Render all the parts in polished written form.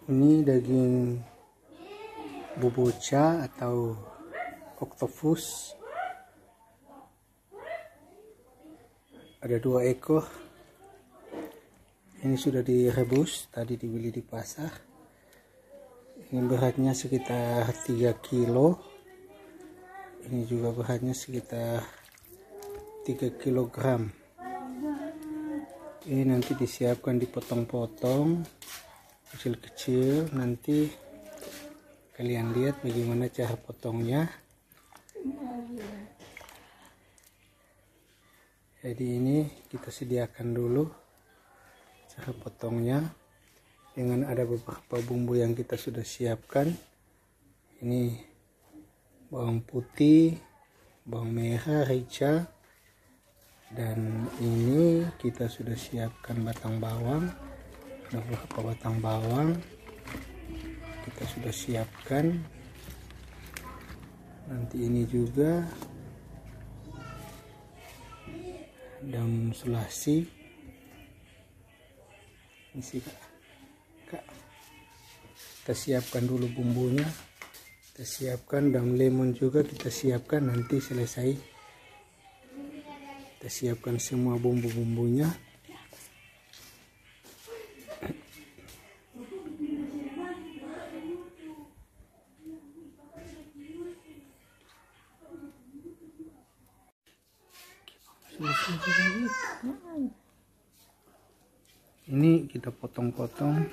Ini daging boboca atau octopus. Ada 2 ekor. Ini sudah direbus, tadi dibeli di pasar. Ini beratnya sekitar 3 kilo. Ini juga beratnya sekitar 3 kilogram. Ini nanti disiapkan dipotong-potong kecil-kecil. Nanti kalian lihat bagaimana cara potongnya. Jadi ini kita sediakan dulu cara potongnya dengan ada beberapa bumbu yang kita sudah siapkan. Ini bawang putih, bawang merah, rica, dan ini kita sudah siapkan batang bawang. Ada beberapa batang bawang kita sudah siapkan. Nanti ini juga daun selasi. Ini sih kak, kita siapkan dulu bumbunya. Kita siapkan daun lemon juga, kita siapkan nanti selesai. Kita siapkan semua bumbu-bumbunya. Ini kita potong-potong.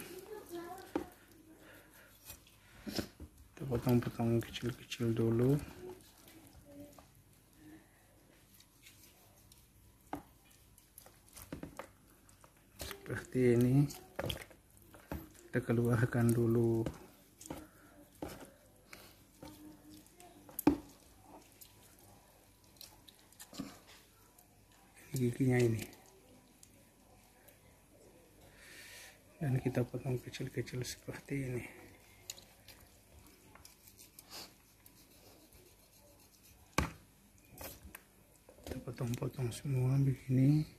Kita potong-potong kecil-kecil dulu. Seperti ini. Kita keluarkan dulu giginya ini, dan kita potong kecil-kecil seperti ini. Kita potong-potong semua begini.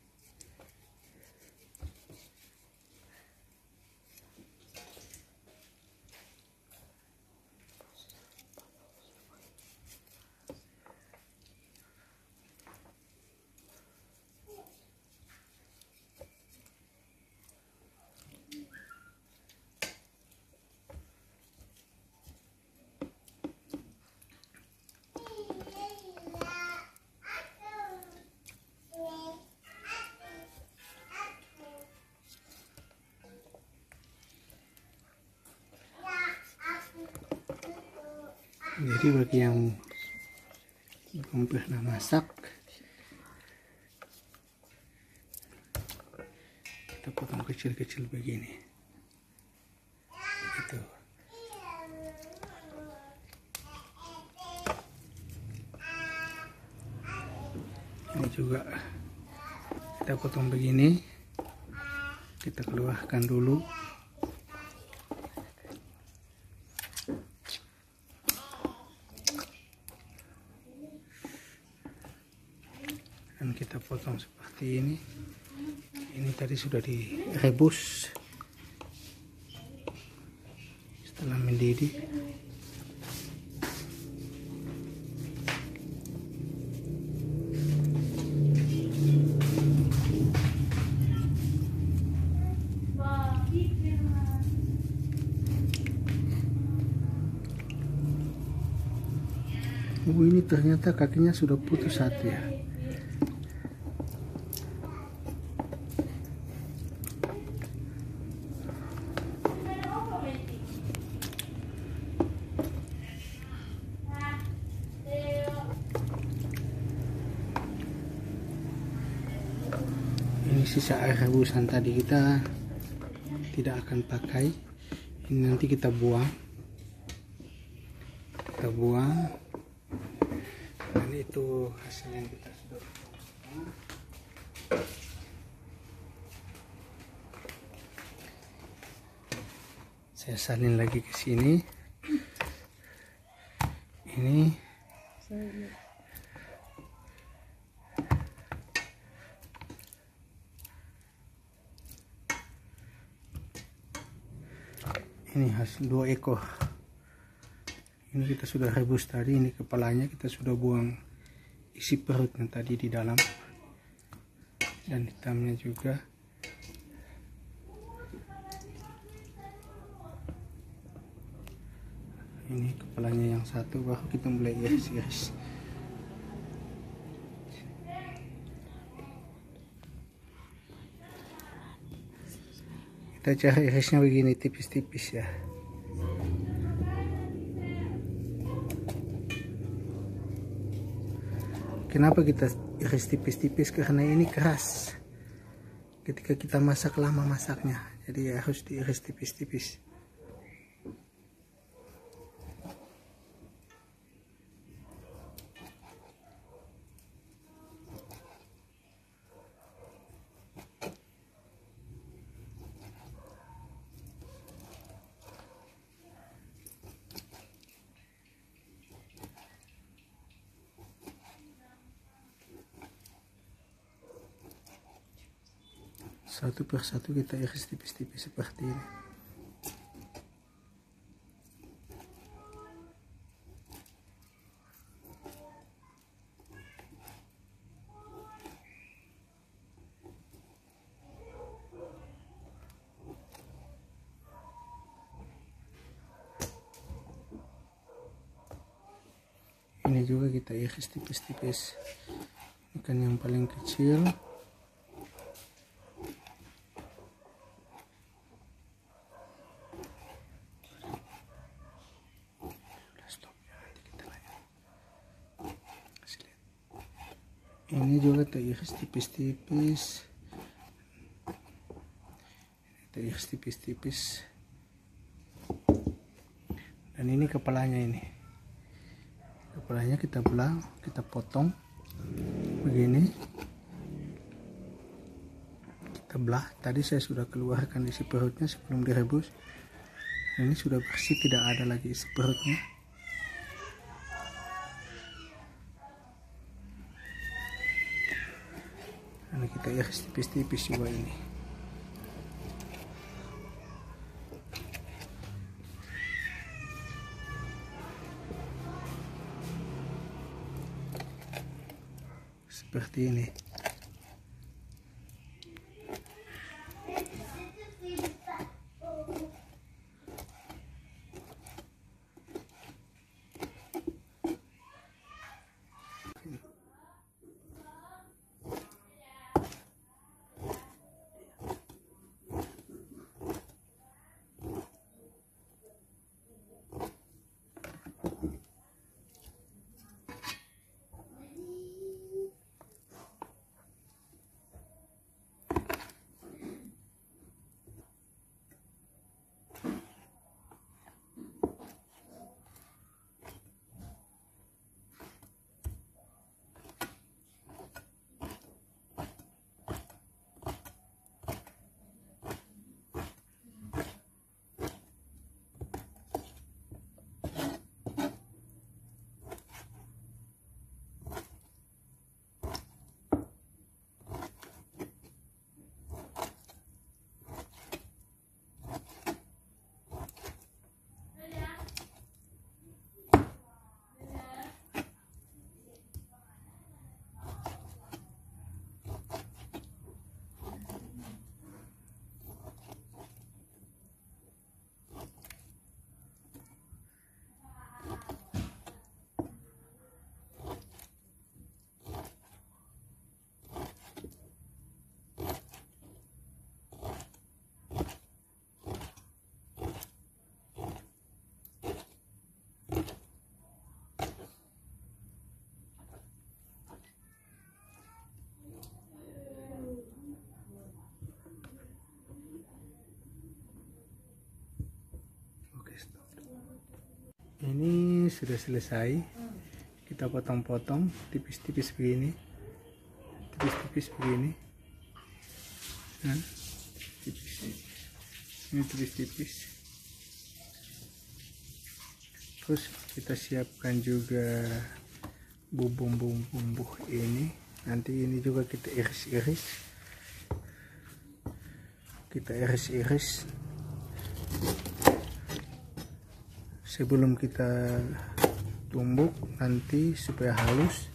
Jadi bagi yang belum pernah masak, kita potong kecil-kecil begini. Gitu. Ini juga kita potong begini. Kita keluarkan dulu. Dan kita potong seperti ini. Ini tadi sudah direbus setelah mendidih. Oh, ini ternyata kakinya sudah putus satu ya. Ini sisa air rebusan tadi kita tidak akan pakai. Ini nanti kita buang. Kita buang. Dan itu hasil yang kita sudah potong. Saya salin lagi ke sini. Ini Ini hasil 2 ekor. Ini kita sudah rebus tadi. Ini kepalanya kita sudah buang isi perutnya tadi di dalam, dan hitamnya juga. Ini kepalanya yang satu, baru kita mulai iris-iris. Kita cari irisnya begini, tipis-tipis ya. Kenapa kita iris tipis-tipis? Karena ini keras ketika kita masak, lama masaknya, jadi harus diiris tipis-tipis. Satu persatu kita iris tipis-tipis seperti ini. Ini juga kita iris tipis-tipis. Ini kan yang paling kecil. Ini juga kita iris tipis-tipis. Kita iris tipis-tipis. Dan ini kepalanya ini. Kepalanya kita belah, kita potong begini. Kita belah. Tadi saya sudah keluarkan isi perutnya sebelum direbus. Ini sudah bersih, tidak ada lagi isi perutnya. Ini kita iris tipis-tipis juga ini. Seperti ini. Ini sudah selesai. Kita potong-potong tipis-tipis begini, tipis-tipis begini, nah, tipis. Ini tipis-tipis. Terus kita siapkan juga bumbu-bumbu ini. Nanti ini juga kita iris-iris. Kita iris-iris. sebelum kita tumbuk nanti supaya halus.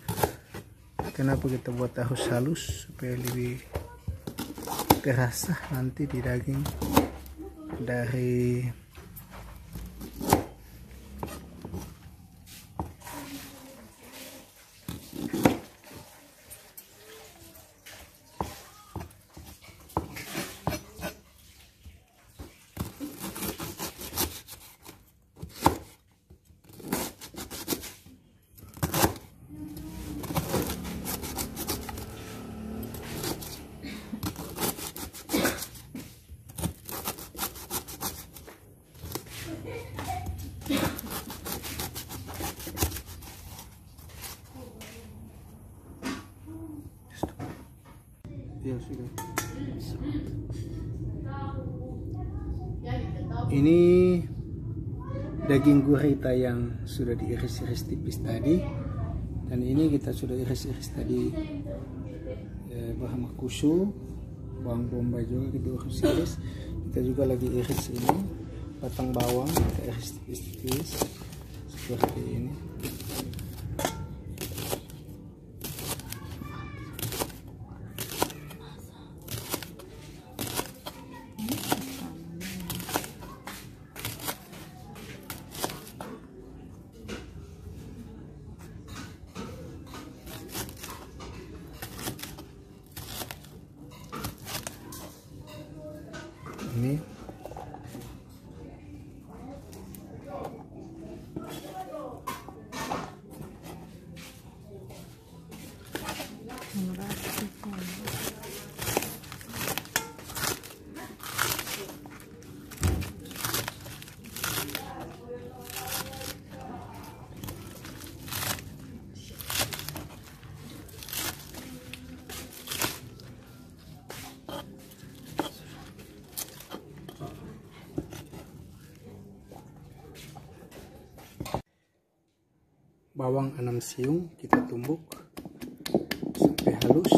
Kenapa kita buat harus halus? Supaya lebih terasa nanti di daging dari ya sudah. Ini daging gurita yang sudah diiris-iris tipis tadi, dan ini kita sudah iris-iris tadi bahan makusu, bawang bombay juga kita iris-iris. Kita juga lagi iris ini batang bawang, kita iris tipis-tipis seperti ini. Ini bawang 6 siung kita tumbuk sampai halus.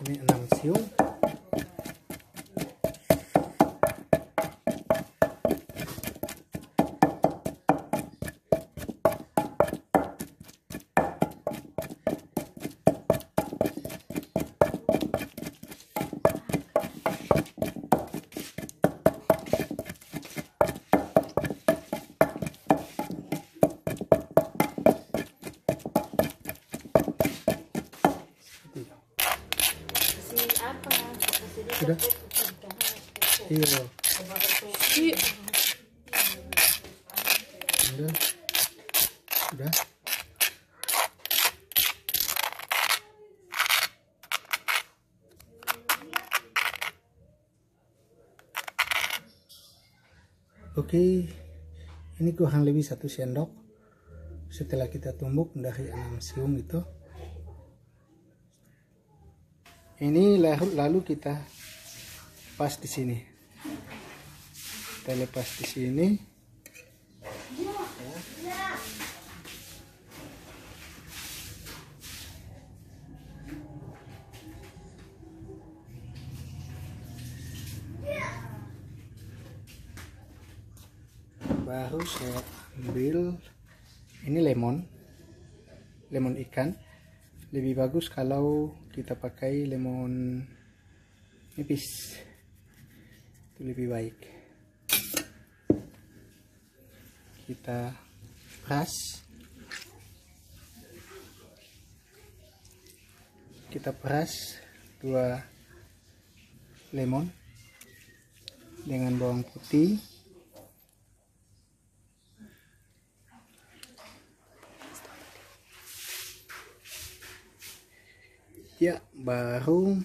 Ini 6 siung. Sudah? Iya. Sudah. Sudah. Oke, ini kurang lebih 1 sendok setelah kita tumbuk dari 6 siung itu. Ini lalu kita pas di sini. Kita lepas di sini. Baru saya ambil ini lemon ikan. Lebih bagus kalau kita pakai lemon nipis, itu lebih baik. Kita peras 2 lemon dengan bawang putih, ya, baru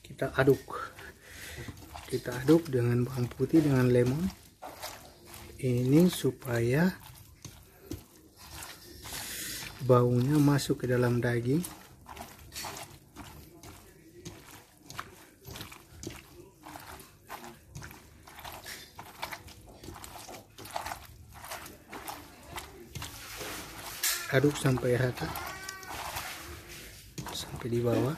kita aduk dengan bawang putih dengan lemon ini supaya baunya masuk ke dalam daging. Aduk sampai rata, sampai di bawah.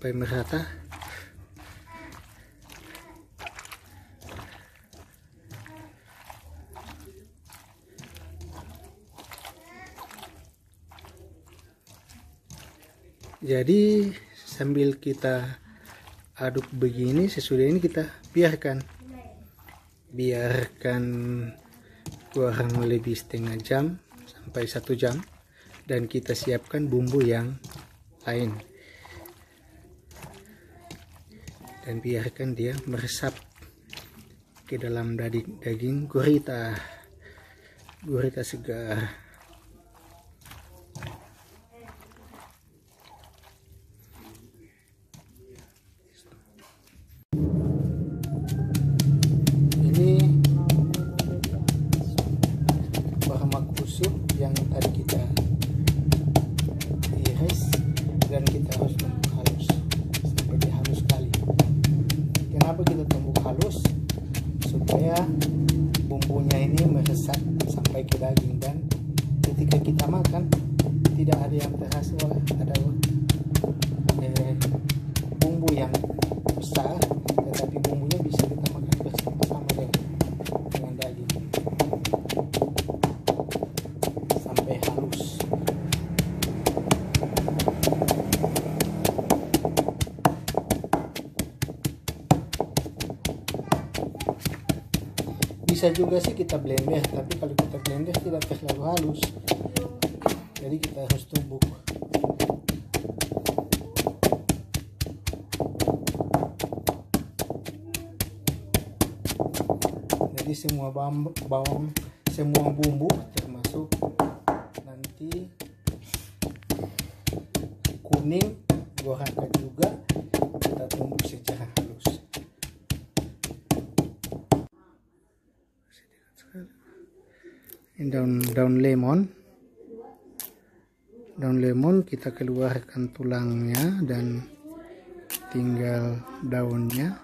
Sampai merata. Jadi sambil kita aduk begini, sesudah ini kita biarkan kurang lebih setengah jam sampai 1 jam, dan kita siapkan bumbu yang lain dan biarkan dia meresap ke dalam daging gurita segar. Ini bahan kusut yang tadi kita iris dan kita harus tumbuk halus sampai dia halus sekali. Kenapa kita tumbuk halus? Supaya bumbunya ini meresap sampai ke daging, dan ketika kita makan tidak ada yang terasa ada bumbu yang besar, tetapi bumbunya bisa kita makan bersama-sama dengan daging sampai halus. Bisa juga sih kita blender, tapi kalau kita blender tidak terlalu halus, jadi kita harus tumbuk. Jadi semua semua bumbu termasuk nanti kuning, goraka juga kita tumbuk secara halus. Daun lemon kita keluarkan tulangnya dan tinggal daunnya.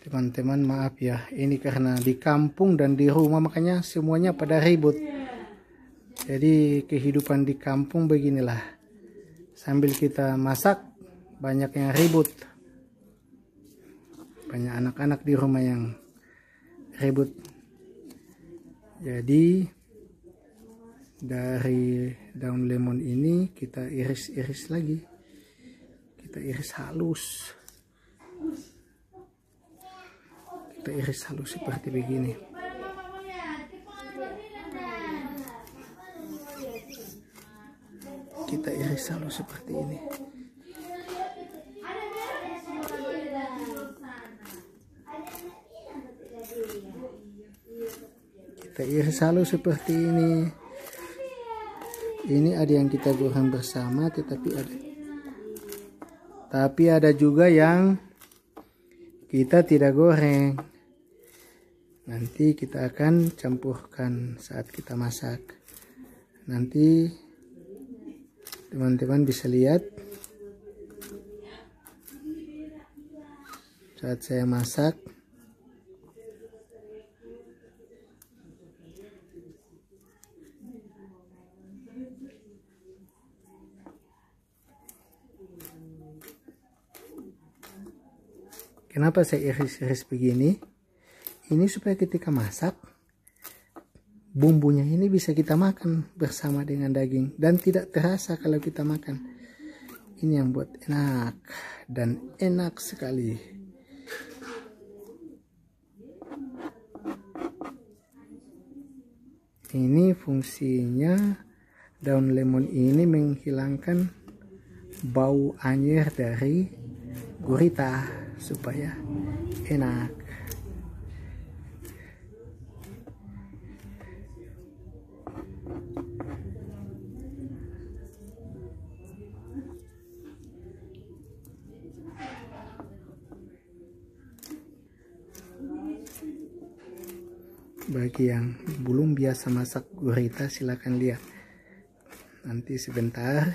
Teman-teman maaf ya, ini karena di kampung dan di rumah makanya semuanya pada ribut. Jadi kehidupan di kampung beginilah, sambil kita masak banyak yang ribut, banyak anak-anak di rumah yang ribut. Jadi dari daun lemon ini kita iris-iris lagi, kita iris halus, seperti begini. Kita iris halus seperti ini. Kita iris halus seperti ini. Ini ada yang kita goreng bersama, tapi ada juga yang kita tidak goreng. Nanti kita akan campurkan saat kita masak. Nanti teman-teman bisa lihat saat saya masak. Kenapa saya iris-iris begini? Ini supaya ketika masak, bumbunya ini bisa kita makan bersama dengan daging dan tidak terasa kalau kita makan. Ini yang buat enak dan enak sekali. Ini fungsinya, daun lemon ini menghilangkan bau anyir dari gurita supaya enak. Bagi yang belum biasa masak gurita, silahkan lihat. Nanti sebentar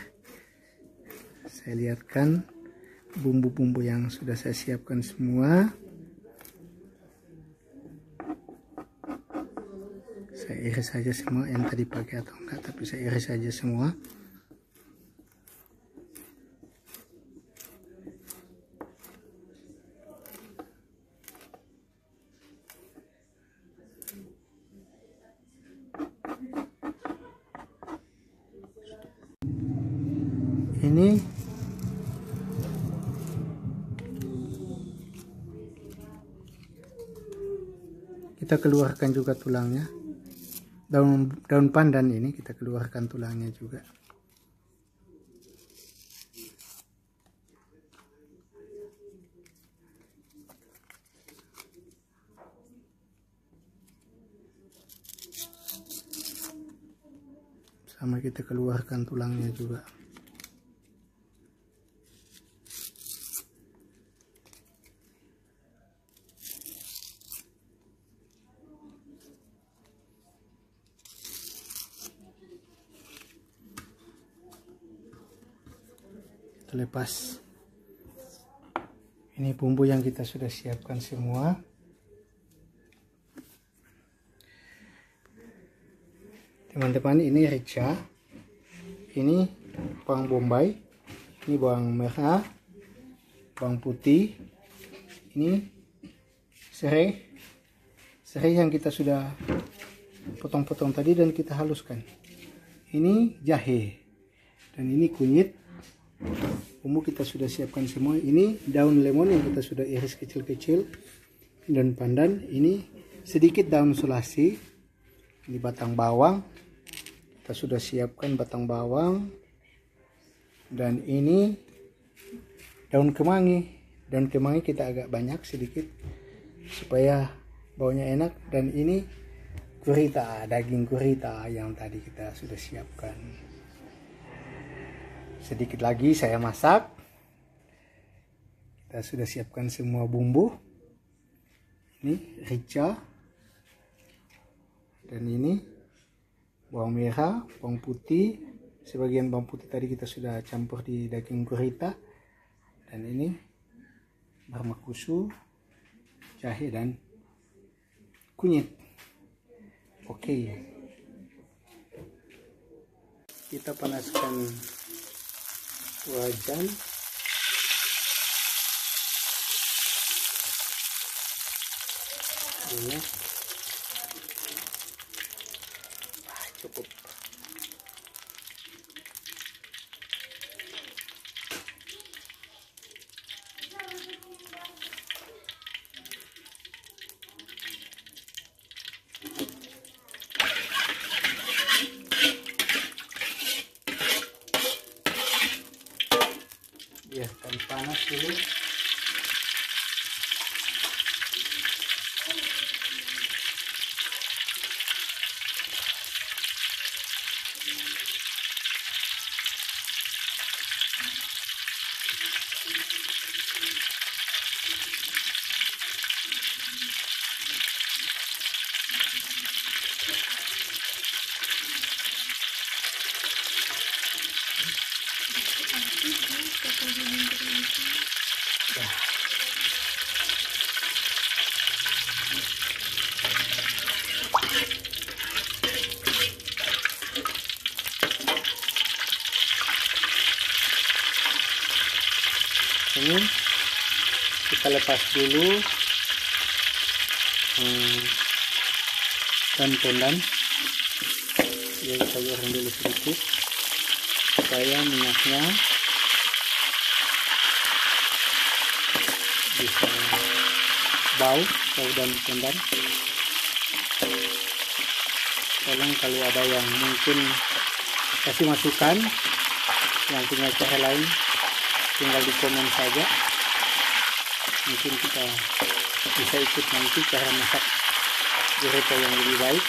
saya lihatkan bumbu-bumbu yang sudah saya siapkan semua. Saya iris saja semua, yang tadi pakai atau enggak, tapi saya iris saja semua. Ini kita keluarkan juga tulangnya. Daun pandan ini kita keluarkan tulangnya juga. Sama kita keluarkan tulangnya juga. Lepas ini bumbu yang kita sudah siapkan semua. Teman-teman, ini rica, ini bawang bombay, ini bawang merah, bawang putih, ini serai yang kita sudah potong-potong tadi dan kita haluskan. Ini jahe dan ini kunyit. Bumbu kita sudah siapkan semua. Ini daun lemon yang kita sudah iris kecil-kecil, daun pandan, ini sedikit daun sulasi, ini batang bawang kita sudah siapkan, batang bawang, dan ini daun kemangi. Daun kemangi kita agak banyak sedikit supaya baunya enak, dan ini gurita, daging gurita yang tadi kita sudah siapkan. Sedikit lagi saya masak. Kita sudah siapkan semua bumbu. Ini rica. Dan ini bawang merah, bawang putih. Sebagian bawang putih tadi kita sudah campur di daging gurita. Dan ini barmakusu, jahe dan kunyit. Oke. Kita panaskan wajan. Ini cukup. Biarkan panas dulu. Ini kita lepas dulu. dan pondan. Jadi kita goreng dulu sedikit supaya minyaknya bisa bau dan pondan. Tolong kalau ada yang mungkin kasih masukan yang punya cara lain, tinggal di komen saja, mungkin kita bisa ikut nanti cara masak gurita yang lebih baik.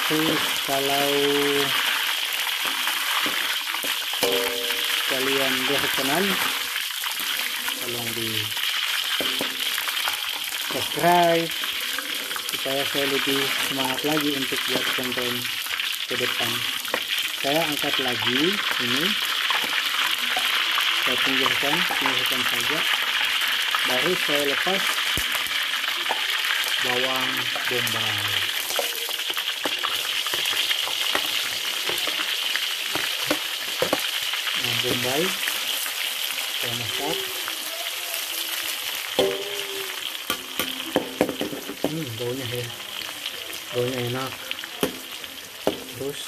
Terus kalau kalian berkenan, tolong di subscribe supaya saya lebih semangat lagi untuk buat konten ke depan. Saya angkat lagi ini, saya pinggirkan saja, baru saya lepas bawang bombay. Bawang bombay saya masak. Baunya enak. Terus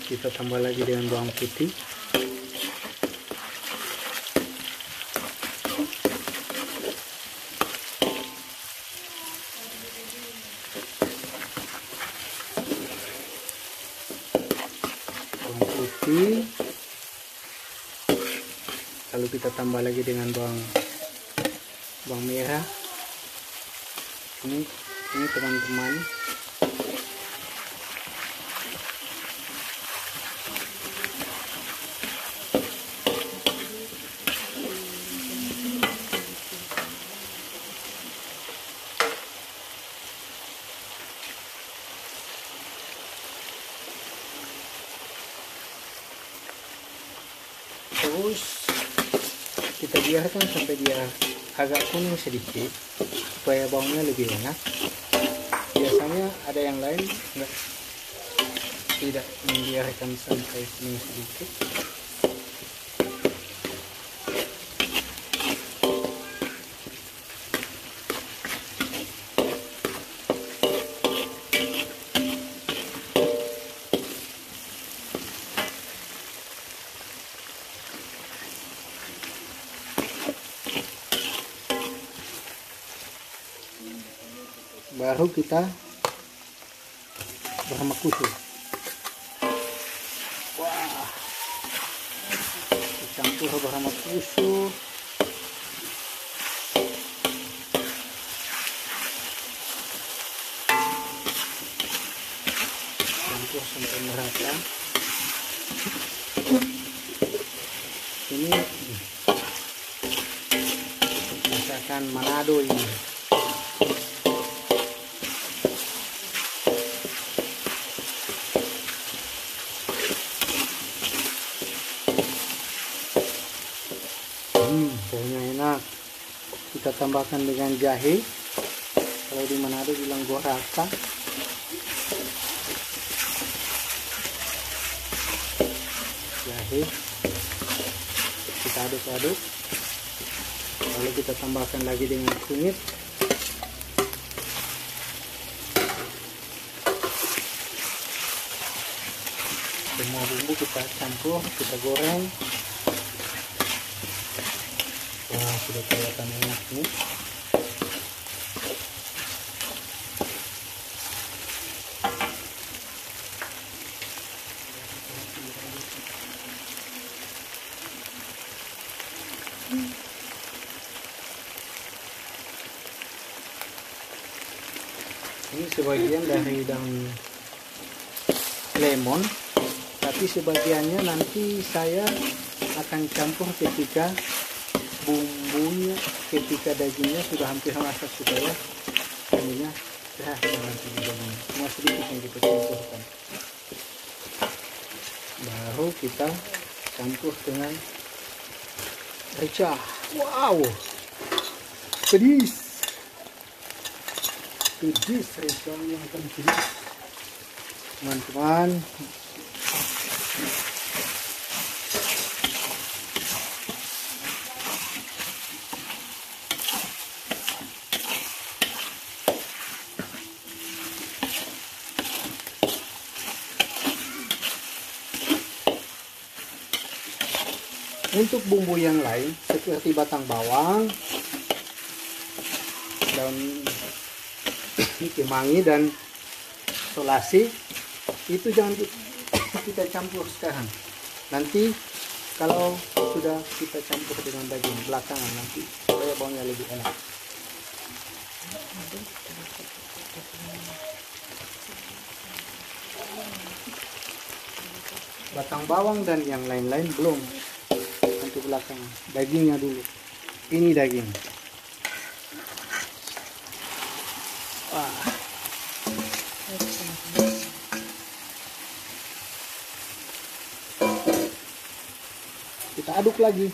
kita tambah lagi dengan bawang putih. Bawang putih. Lalu kita tambah lagi dengan bawang merah. Ini teman-teman, terus kita biarkan sampai dia agak kuning sedikit supaya baunya lebih enak. Biasanya ada yang lain tidak membiarkan sampai kuning sedikit. Baru kita bermakusuk. Wah, dicampur bermakusuk. Campur sampai merata. Ini masakan Manado ini. Baunya enak. Kita tambahkan dengan jahe. Kalau di Manado bilang goraka. Jahe. Kita aduk-aduk. Lalu kita tambahkan lagi dengan kunyit. Semua bumbu kita campur, kita goreng. Wah, sudah kelihatan enak nih. Ini sebagian dari daun lemon, tapi sebagiannya nanti saya akan campur ketika bumbunya, ketika dagingnya sudah hampir masak supaya ininya nanti daging cuma sedikit yang kita campurkan. Baru kita campur dengan rica. Wow, pedis rica yang akan pedis, teman-teman. Untuk bumbu yang lain seperti batang bawang, daun kemangi dan solasi itu jangan kita campur sekarang. Nanti kalau sudah kita campur dengan daging belakangan nanti supaya baunya lebih enak. Batang bawang dan yang lain-lain belum, nanti belakangan. Dagingnya dulu. Ini daging. Wah. Kita aduk lagi,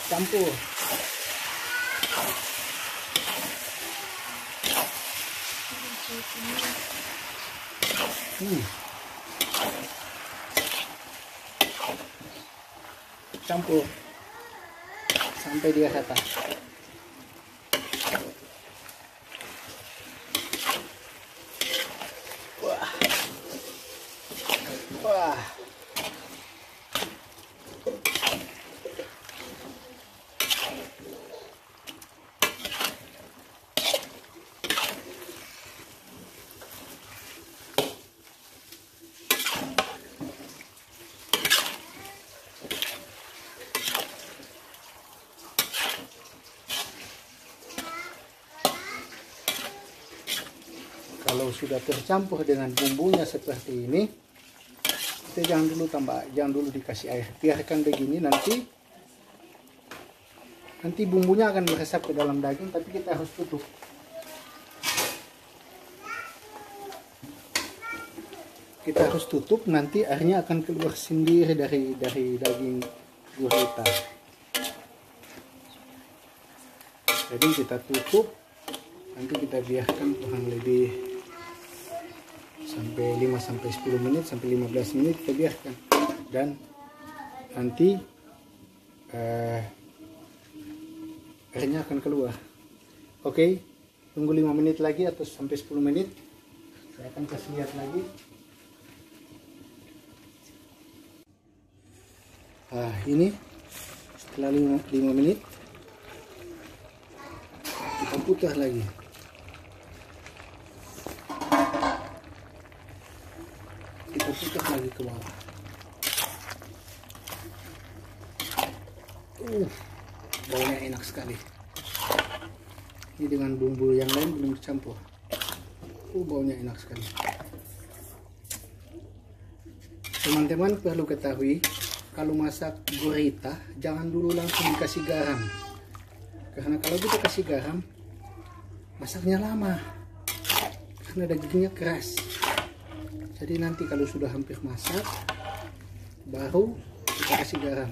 campur. Campur sampai dia rata. Wah, wah. Kalau sudah tercampur dengan bumbunya seperti ini, kita jangan dulu dikasih air, biarkan begini. Nanti bumbunya akan meresap ke dalam daging, tapi kita harus tutup. Kita harus tutup, nanti airnya akan keluar sendiri dari daging gurita. Jadi kita tutup, nanti kita biarkan kurang lebih sampai 5-10 menit, sampai 15 menit kita biarkan, dan nanti airnya akan keluar. Oke, tunggu 5 menit lagi atau sampai 10 menit. Saya akan kasih lihat lagi. Ini setelah 5 menit kita putar lagi. Kita putar lagi ke bawah. Baunya enak sekali. Ini dengan bumbu yang lain belum dicampur. Baunya enak sekali. Teman-teman perlu ketahui, kalau masak gurita jangan dulu langsung dikasih garam. Karena kalau kita kasih garam, masaknya lama. Karena dagingnya keras. Jadi nanti kalau sudah hampir masak, baru kita kasih garam.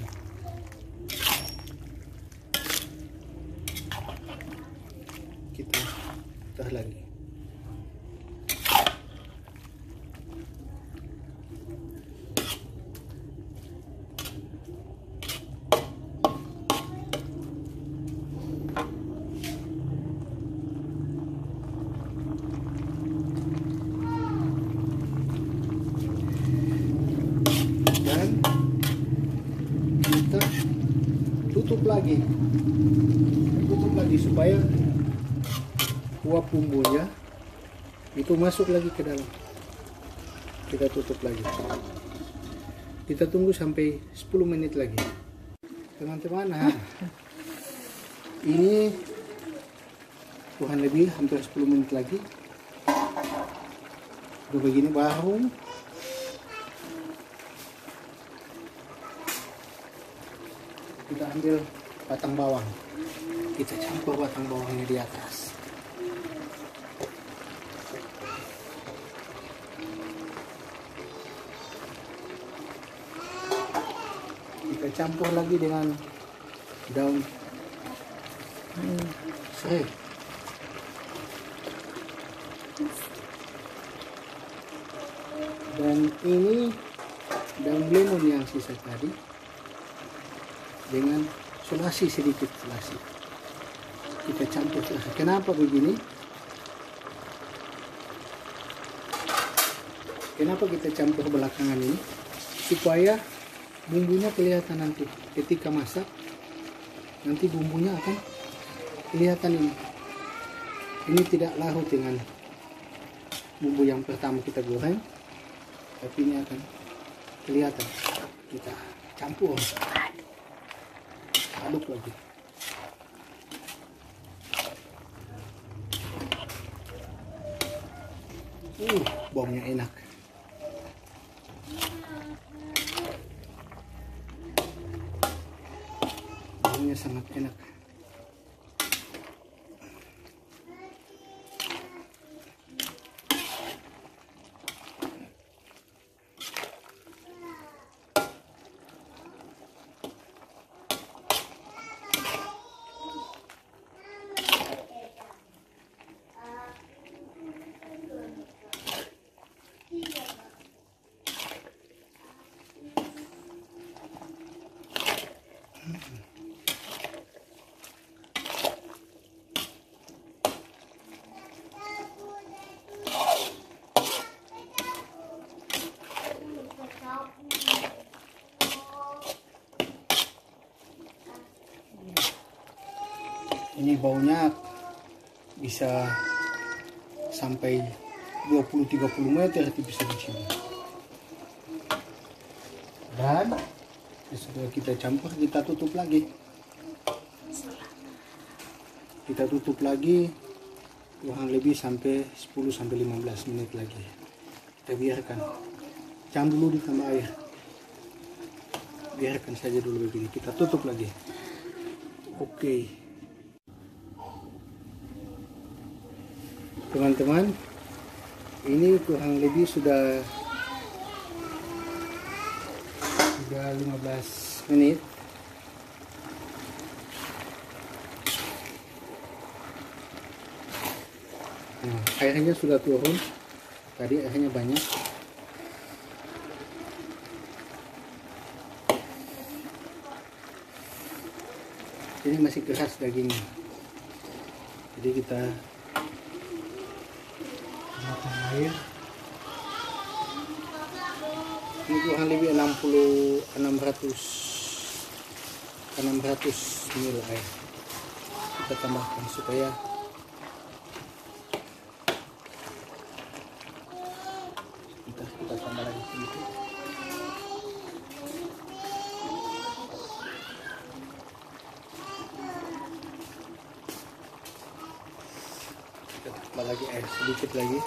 Kita putar lagi. Tutup lagi supaya uap bumbunya itu masuk lagi ke dalam. Kita tutup lagi, kita tunggu sampai 10 menit lagi, teman-teman. Ini kurang lebih hampir 10 menit lagi. Udah begini baru kita ambil batang bawang, kita campur batang bawangnya di atas. Kita campur lagi dengan daun serai. Dan ini daun lemon yang sisa tadi, dengan solasi sedikit, solasi kita campur. Kenapa begini? Kenapa kita campur belakangan ini? Supaya bumbunya kelihatan nanti ketika masak, nanti bumbunya akan kelihatan ini tidak larut dengan bumbu yang pertama kita goreng, tapi ini akan kelihatan. Kita campur, aduk lagi. Baunya enak. Baunya sangat enak. Ini baunya bisa sampai 20-30 meter itu bisa dicium. Dan setelah kita campur, kita tutup lagi. Kita tutup lagi kurang lebih sampai 10-15 menit lagi. Kita biarkan. Jangan dulu ditambah air. Biarkan saja dulu begini. Kita tutup lagi. Oke. Teman-teman, ini kurang lebih sudah 15 menit. Nah, airnya sudah turun. Tadi airnya banyak. Ini masih keras dagingnya. Jadi kita tambahkan air. Ini kurang lebih 600 ml air. Kita tambahkan supaya kita tambah lagi sedikit. Kita tambah lagi air sedikit lagi.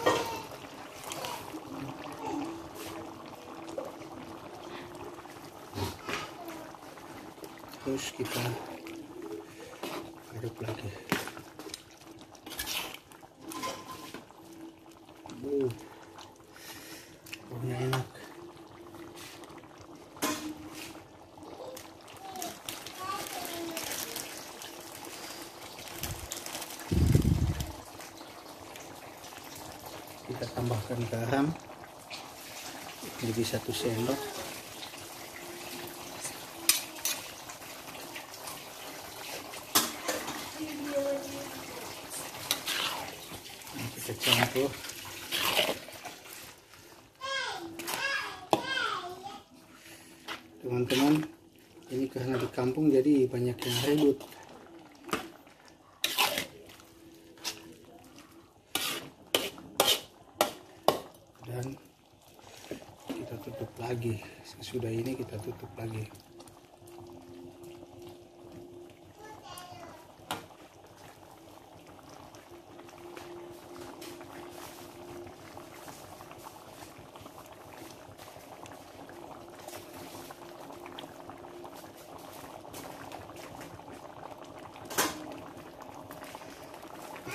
Terus kita aduk lagi. Baunya enak. Kita tambahkan garam lebih 1 sendok. Kita campur. Teman-teman, ini karena di kampung jadi banyak yang ribut. Dan kita tutup lagi. Sesudah ini kita tutup lagi.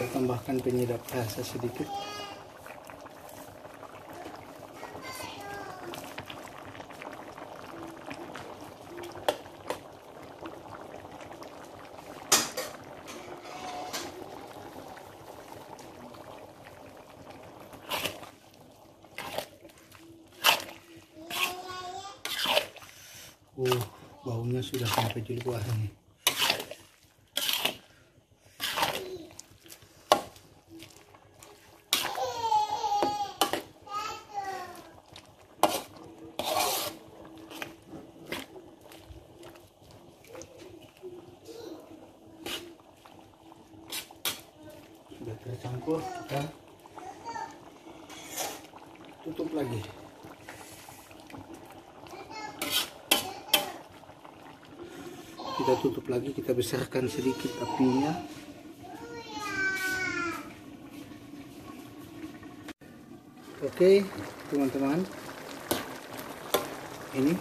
Kita tambahkan penyedap rasa sedikit. Baunya sudah sampai di luar nih. sudah tercampur, kita tutup lagi. Kita tutup lagi, kita besarkan sedikit apinya. Oke teman-teman, ini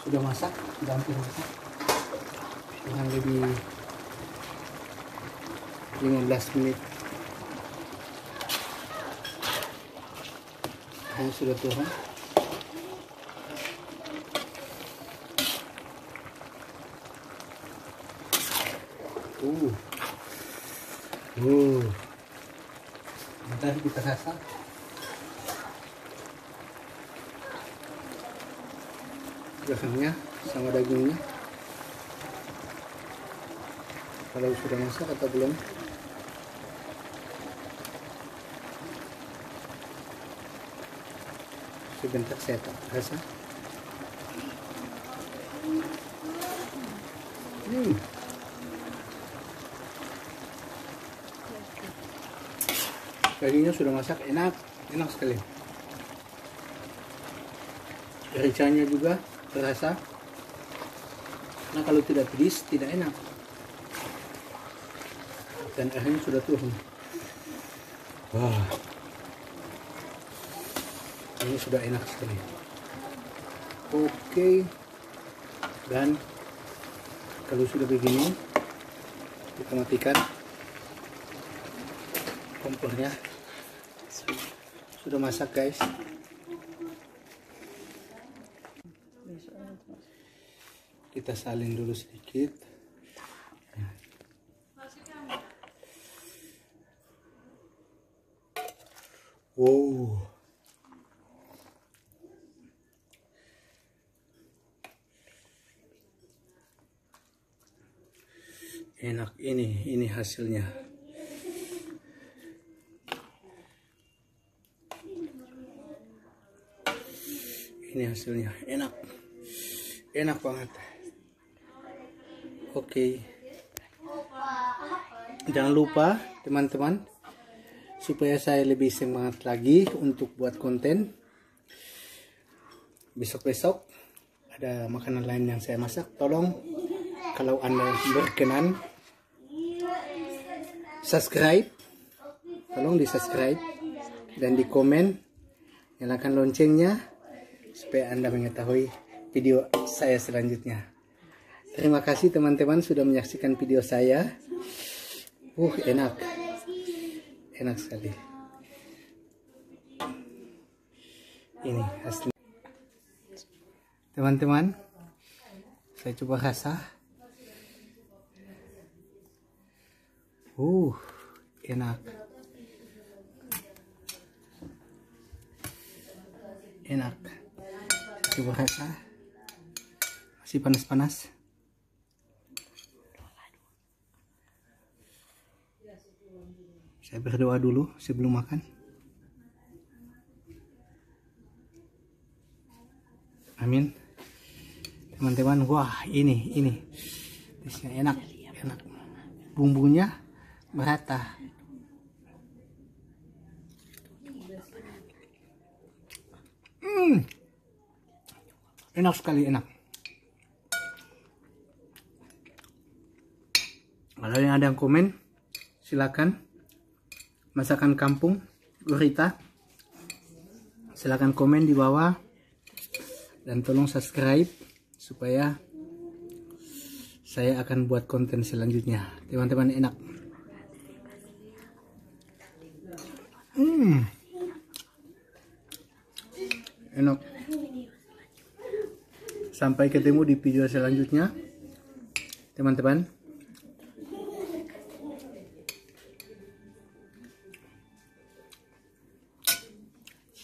sudah masak, sudah hampir masak, kurang lebih 15 menit. Ini sudah turun. Bentar kita rasa. Belakangnya sama dagingnya. Kalau sudah masak atau belum. Sebentar saya tak rasa. Dagingnya sudah masak, enak sekali. Ricanya juga terasa. Nah kalau tidak pedas tidak enak. Dan airnya sudah turun. Wah, ini sudah enak sekali. Oke, dan kalau sudah begini kita matikan kompornya. Sudah masak guys. Kita salin dulu sedikit. Wow, enak ini hasilnya. Ini hasilnya enak banget. Oke, jangan lupa teman-teman, supaya saya lebih semangat lagi untuk buat konten. Besok-besok ada makanan lain yang saya masak. Tolong kalau Anda berkenan subscribe, tolong di subscribe dan di komen, nyalakan loncengnya supaya Anda mengetahui video saya selanjutnya. Terima kasih teman-teman sudah menyaksikan video saya. Enak sekali. Ini hasilnya. Teman-teman, saya coba rasa. Enak. Coba rasa. Masih panas-panas. Saya berdoa dulu sebelum makan. Amin. Teman-teman, wah ini enak. Bumbunya merata. Enak sekali, enak. Kalau yang ada yang komen, silakan. Masakan kampung gurita, silakan komen di bawah dan tolong subscribe supaya saya akan buat konten selanjutnya. Teman-teman, enak. Enak. Sampai ketemu di video selanjutnya, teman-teman.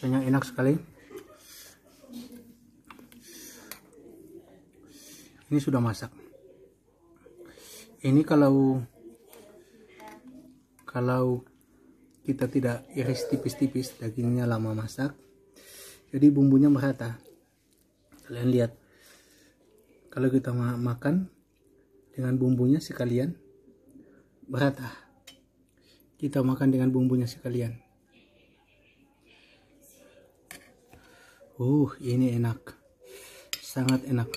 Rasanya enak sekali. Ini sudah masak. Ini kalau kita tidak iris tipis-tipis, dagingnya lama masak, jadi bumbunya merata. Kalian lihat, kalau kita makan dengan bumbunya sekalian merata. kita makan dengan bumbunya sekalian. Ini enak, sangat enak.